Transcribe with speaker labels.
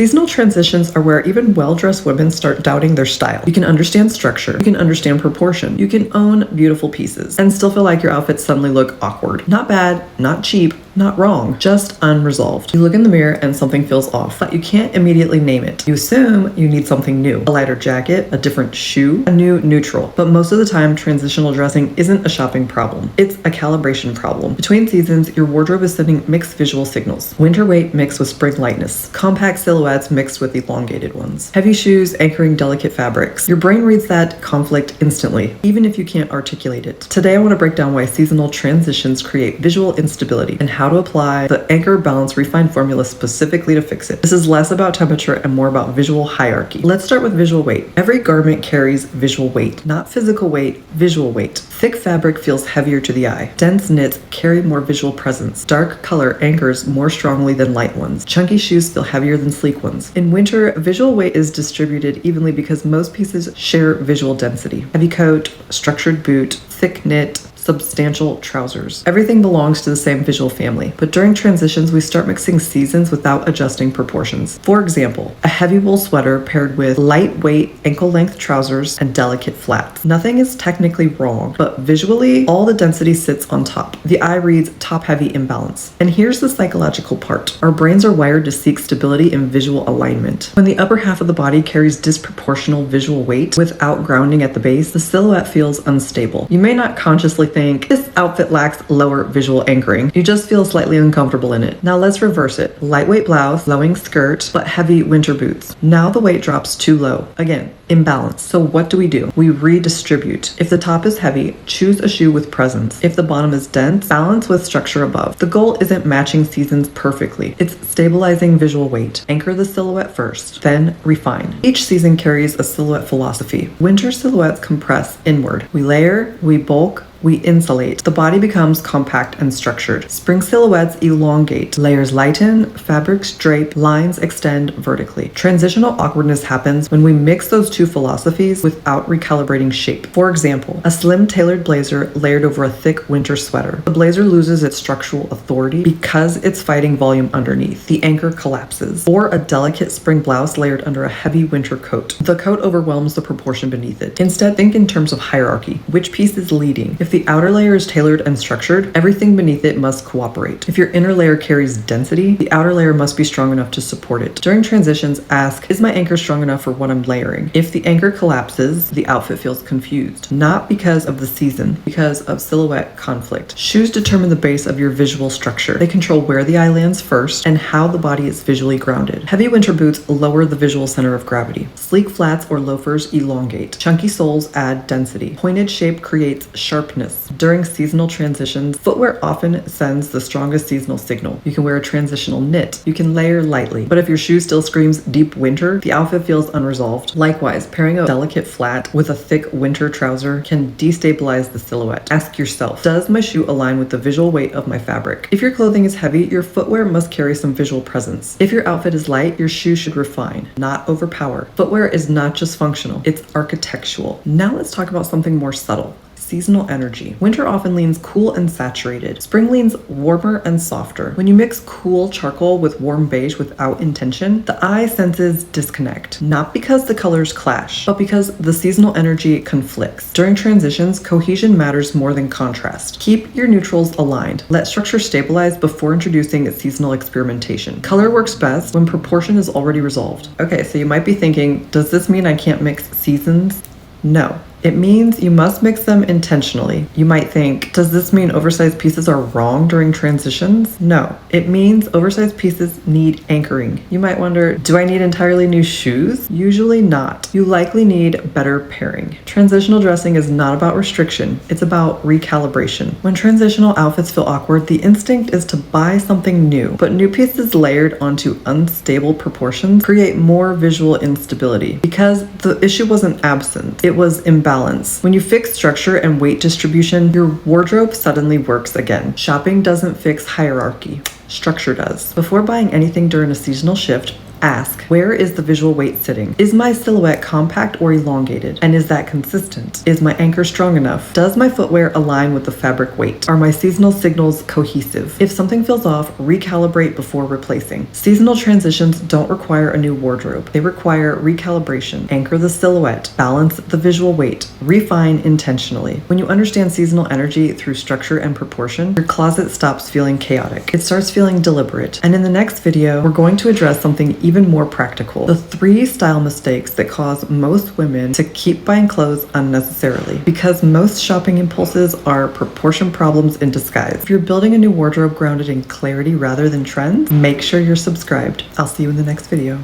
Speaker 1: Seasonal transitions are where even well-dressed women start doubting their style. You can understand structure, you can understand proportion, you can own beautiful pieces, and still feel like your outfits suddenly look awkward. Not bad, not cheap, not wrong, just unresolved. You look in the mirror and something feels off, but you can't immediately name it. You assume you need something new, a lighter jacket, a different shoe, a new neutral. But most of the time, transitional dressing isn't a shopping problem. It's a calibration problem. Between seasons, your wardrobe is sending mixed visual signals. Winter weight mixed with spring lightness, compact silhouettes mixed with elongated ones, heavy shoes anchoring delicate fabrics. Your brain reads that conflict instantly, even if you can't articulate it. Today, I want to break down why seasonal transitions create visual instability and how to apply the anchor, balance, refine formula specifically to fix it. This is less about temperature and more about visual hierarchy. Let's start with visual weight. Every garment carries visual weight, not physical weight, visual weight. Thick fabric feels heavier to the eye. Dense knits carry more visual presence. Dark color anchors more strongly than light ones. Chunky shoes feel heavier than sleek ones. In winter, visual weight is distributed evenly because most pieces share visual density. Heavy coat, structured boot, thick knit, substantial trousers. Everything belongs to the same visual family, but during transitions, we start mixing seasons without adjusting proportions. For example, a heavy wool sweater paired with lightweight ankle-length trousers and delicate flats. Nothing is technically wrong, but visually, all the density sits on top. The eye reads top-heavy imbalance. And here's the psychological part. Our brains are wired to seek stability in visual alignment. When the upper half of the body carries disproportional visual weight without grounding at the base, the silhouette feels unstable. You may not consciously think this outfit lacks lower visual anchoring. You just feel slightly uncomfortable in it. Now let's reverse it. Lightweight blouse, flowing skirt, but heavy winter boots. Now the weight drops too low. Again, imbalance. So what do? We redistribute. If the top is heavy, choose a shoe with presence. If the bottom is dense, balance with structure above. The goal isn't matching seasons perfectly. It's stabilizing visual weight. Anchor the silhouette first, then refine. Each season carries a silhouette philosophy. Winter silhouettes compress inward. We layer, we bulk, we insulate. The body becomes compact and structured. Spring silhouettes elongate. Layers lighten, fabrics drape, lines extend vertically. Transitional awkwardness happens when we mix those two philosophies without recalibrating shape. For example, a slim tailored blazer layered over a thick winter sweater. The blazer loses its structural authority because it's fighting volume underneath. The anchor collapses. Or a delicate spring blouse layered under a heavy winter coat. The coat overwhelms the proportion beneath it. Instead, think in terms of hierarchy. Which piece is leading? If the outer layer is tailored and structured, everything beneath it must cooperate. If your inner layer carries density, the outer layer must be strong enough to support it. During transitions, ask, is my anchor strong enough for what I'm layering? If the anchor collapses, the outfit feels confused. Not because of the season, because of silhouette conflict. Shoes determine the base of your visual structure. They control where the eye lands first and how the body is visually grounded. Heavy winter boots lower the visual center of gravity. Sleek flats or loafers elongate. Chunky soles add density. Pointed shape creates sharpness. During seasonal transitions, footwear often sends the strongest seasonal signal. You can wear a transitional knit. You can layer lightly. But if your shoe still screams deep winter, the outfit feels unresolved. Likewise, pairing a delicate flat with a thick winter trouser can destabilize the silhouette. Ask yourself, does my shoe align with the visual weight of my fabric? If your clothing is heavy, your footwear must carry some visual presence. If your outfit is light, your shoe should refine, not overpower. Footwear is not just functional, it's architectural. Now let's talk about something more subtle. Seasonal energy. Winter often leans cool and saturated. Spring leans warmer and softer. When you mix cool charcoal with warm beige without intention, the eye senses disconnect. Not because the colors clash, but because the seasonal energy conflicts. During transitions, cohesion matters more than contrast. Keep your neutrals aligned. Let structure stabilize before introducing seasonal experimentation. Color works best when proportion is already resolved. Okay, so you might be thinking, does this mean I can't mix seasons? No. It means you must mix them intentionally. You might think, does this mean oversized pieces are wrong during transitions? No, it means oversized pieces need anchoring. You might wonder, do I need entirely new shoes? Usually not. You likely need better pairing. Transitional dressing is not about restriction, it's about recalibration. When transitional outfits feel awkward, the instinct is to buy something new, but new pieces layered onto unstable proportions create more visual instability because the issue wasn't absent, it was imbalance. When you fix structure and weight distribution, your wardrobe suddenly works again. Shopping doesn't fix hierarchy. Structure does. Before buying anything during a seasonal shift, Ask, where is the visual weight sitting? Is my silhouette compact or elongated? And is that consistent? Is my anchor strong enough? Does my footwear align with the fabric weight? Are my seasonal signals cohesive? If something feels off, recalibrate before replacing. Seasonal transitions don't require a new wardrobe. They require recalibration. Anchor the silhouette, balance the visual weight, refine intentionally. When you understand seasonal energy through structure and proportion, your closet stops feeling chaotic. It starts feeling deliberate. And in the next video, we're going to address something even more practical. The 3 style mistakes that cause most women to keep buying clothes unnecessarily. Because most shopping impulses are proportion problems in disguise. If you're building a new wardrobe grounded in clarity rather than trends, make sure you're subscribed. I'll see you in the next video.